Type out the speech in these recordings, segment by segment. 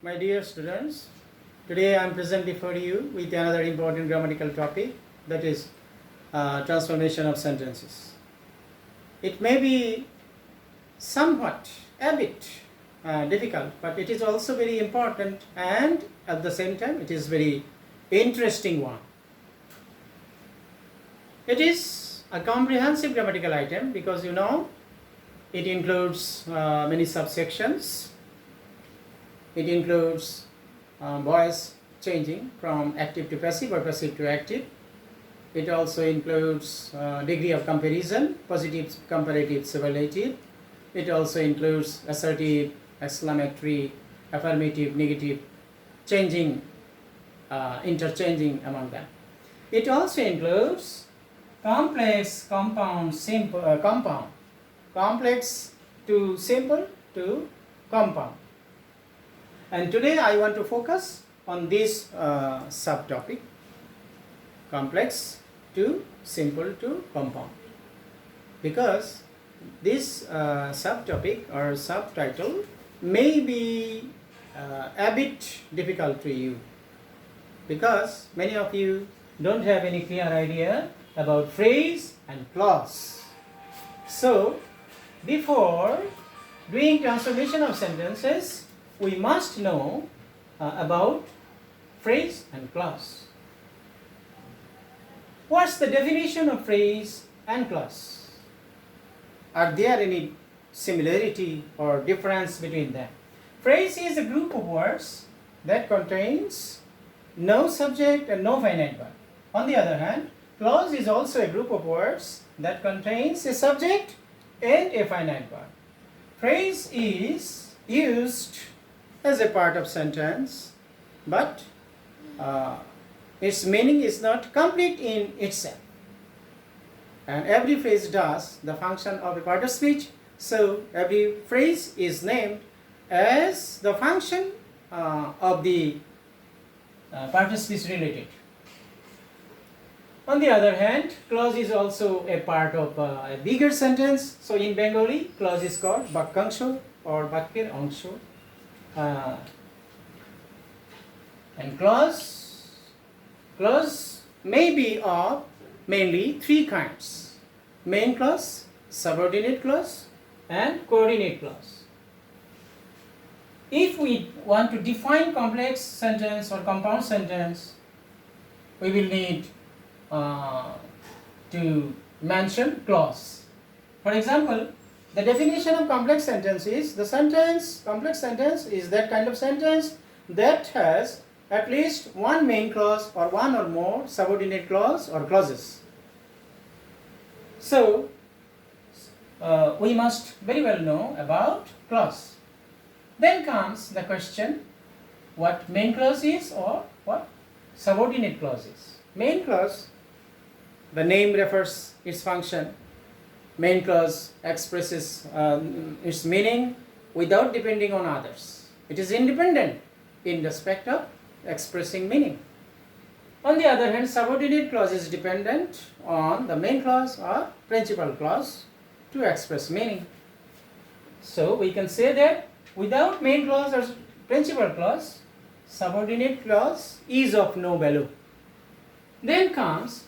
My dear students, today I am present before you with another important grammatical topic, that is transformation of sentences. It may be somewhat, a bit difficult, but it is also very important, and at the same time it is very interesting one. It is a comprehensive grammatical item because it includes many subsections. It includes voice changing from active to passive or passive to active. It also includes degree of comparison, positive, comparative, superlative. It also includes assertive, exclamatory, affirmative, negative, changing, interchanging among them. It also includes complex, compound, simple, compound, complex to simple to compound. And today I want to focus on this subtopic, complex to simple to compound, because this subtopic or subtitle may be a bit difficult to you, because many of you don't have any clear idea about phrase and clause. So before doing transformation of sentences, we must know about phrase and clause. What's the definition of phrase and clause? Are there any similarity or difference between them? Phrase is a group of words that contains no subject and no finite verb. On the other hand, clause is also a group of words that contains a subject and a finite verb. Phrase is used as a part of sentence, but its meaning is not complete in itself. And every phrase does the function of a part of speech, so every phrase is named as the function of the part of speech related. On the other hand, clause is also a part of a bigger sentence. So in Bengali, clause is called bakyangsho or bakyer angsho. And clause may be of mainly three kinds: main clause, subordinate clause, and coordinate clause. If we want to define complex sentence or compound sentence, we will need to mention clause. For example, the definition of complex sentence is complex sentence is that kind of sentence that has at least one main clause or one or more subordinate clause or clauses. So we must very well know about clause. Then comes the question, what main clause is or what subordinate clause is. Main clause, the name refers its function. Main clause expresses its meaning without depending on others. It is independent in respect of expressing meaning. On the other hand, subordinate clause is dependent on the main clause or principal clause to express meaning. So we can say that without main clause or principal clause, subordinate clause is of no value. Then comes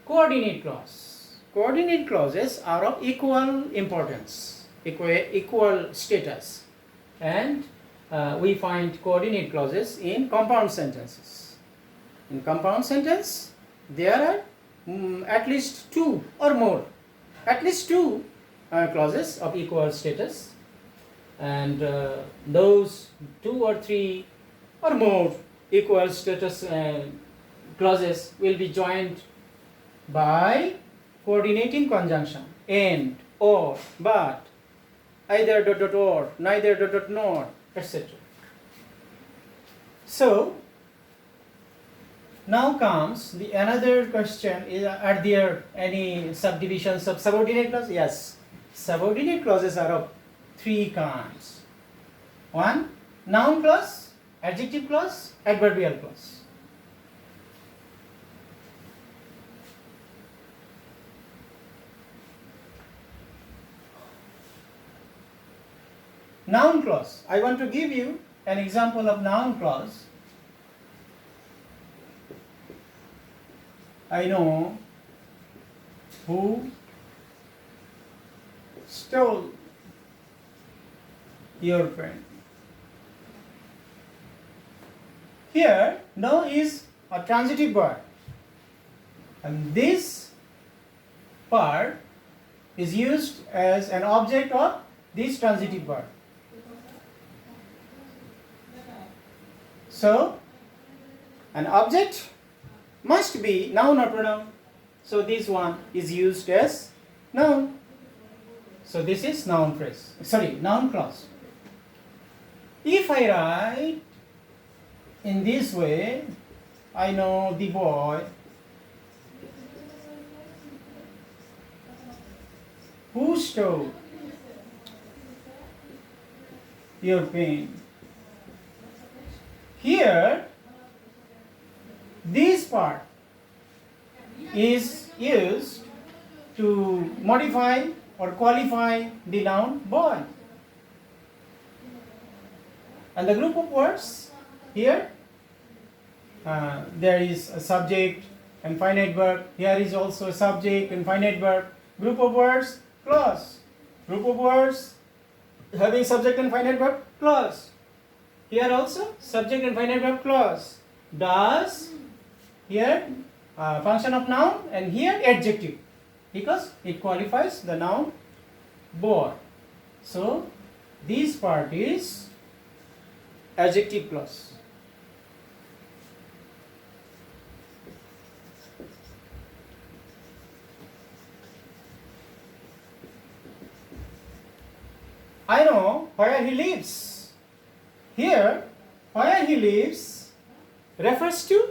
coordinate clause. Coordinate clauses are of equal importance, equal status, and we find coordinate clauses in compound sentences. In compound sentence, there are at least two or more, clauses of equal status, and those two or three or more equal status clauses will be joined by coordinating conjunction: and, or, but, either dot dot or, neither dot dot nor, etc. So now comes the another question: are there any subdivisions of subordinate clause? Yes, subordinate clauses are of three kinds. One, noun clause, adjective clause, adverbial clause. Noun clause, I want to give you an example of noun clause. I know who stole your pen. Here, know is a transitive verb, and this part is used as an object of this transitive verb. So, an object must be noun or pronoun. So, this one is used as noun. So, this is noun phrase. Noun clause. If I write in this way, I know the boy who stole your pen. Here, this part is used to modify or qualify the noun boy. And the group of words here, there is a subject and finite verb. Here is also a subject and finite verb. Group of words, clause. Group of words having subject and finite verb, clause. Here also subject and finite verb, clause. Does, here function of noun, and here adjective, because it qualifies the noun boy. So this part is adjective clause. I know where he lives. Here, where he lives refers to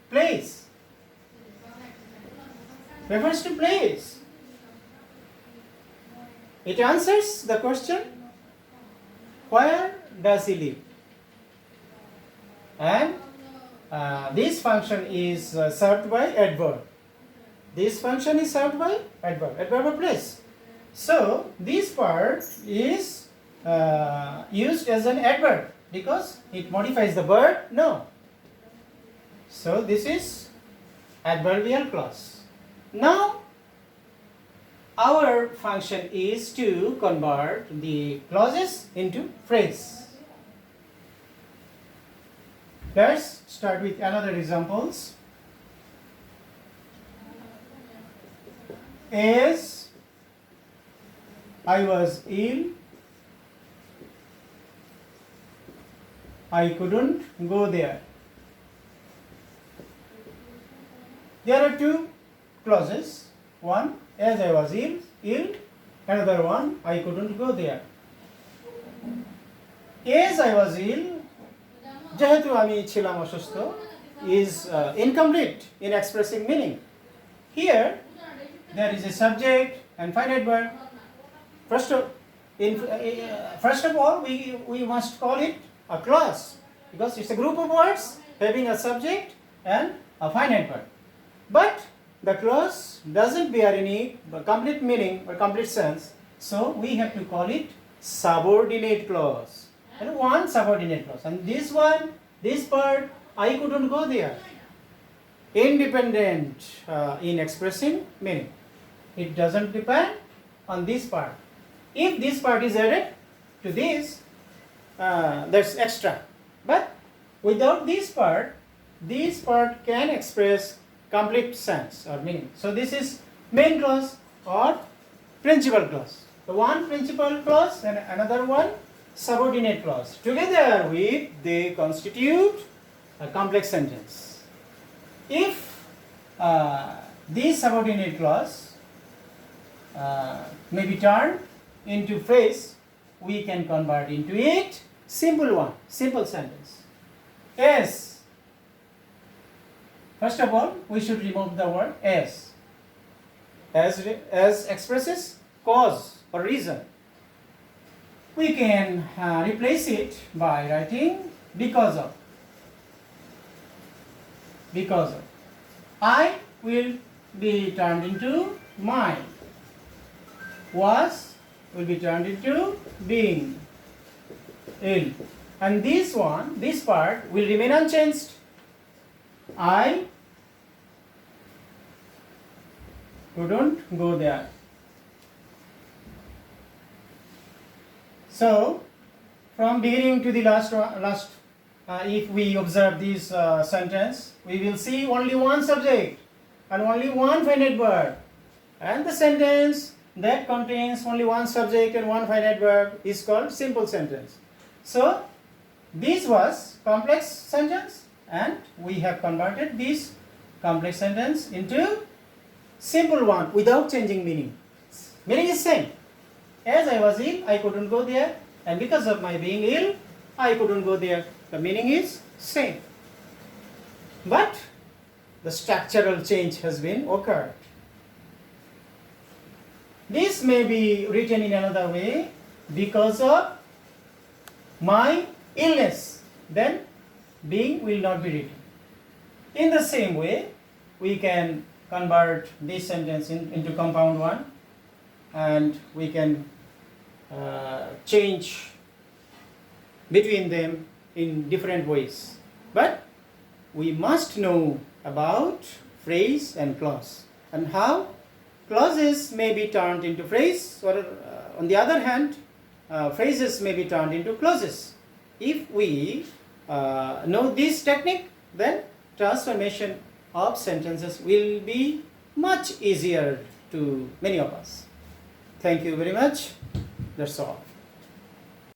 place. Refers to place. It answers the question, where does he live? And this function is served by adverb. This function is served by adverb. Adverb of place. So this part is used as an adverb because it modifies the verb no. So this is adverbial clause. Now our function is to convert the clauses into phrase. Let's start with another examples. As I was ill, I couldn't go there. There are two clauses. One, as I was ill. Another one, I couldn't go there. As I was ill, যেহেতু আমি ছিলাম অসুস্থ, is incomplete in expressing meaning. Here, there is a subject and finite verb. First of all, we must call it a clause because it's a group of words having a subject and a finite verb. But the clause doesn't bear any complete meaning or complete sense, so we have to call it subordinate clause. And one subordinate clause. And this part, I couldn't go there. Independent in expressing meaning. It doesn't depend on this part. If this part is added to this, that's extra. But without this part can express complete sense or meaning. So this is main clause or principal clause. So one principal clause and another one subordinate clause. Together they constitute a complex sentence. If this subordinate clause may be turned into phrase, we can convert into it simple sentence. As. First of all, we should remove the word as. As expresses cause or reason. We can replace it by writing because of. Because of. I will be turned into mine. Was will be turned into being. Ill. and this part will remain unchanged. I couldn't go there. So from beginning to the last if we observe this sentence, we will see only one subject and only one finite verb, and the sentence that contains only one subject and one finite verb is called simple sentence. So this was complex sentence, and we have converted this complex sentence into simple one without changing meaning. Meaning is same. As I was ill, I couldn't go there, and because of my being ill, I couldn't go there. The meaning is same. But the structural change has been occurred. This may be written in another way: because of my illness, then being will not be written. In the same way, we can convert this sentence into compound one, and we can change between them in different ways. But we must know about phrase and clause, and how clauses may be turned into phrase, or on the other hand, phrases may be turned into clauses. If we know this technique, then transformation of sentences will be much easier to many of us. Thank you very much. That's all.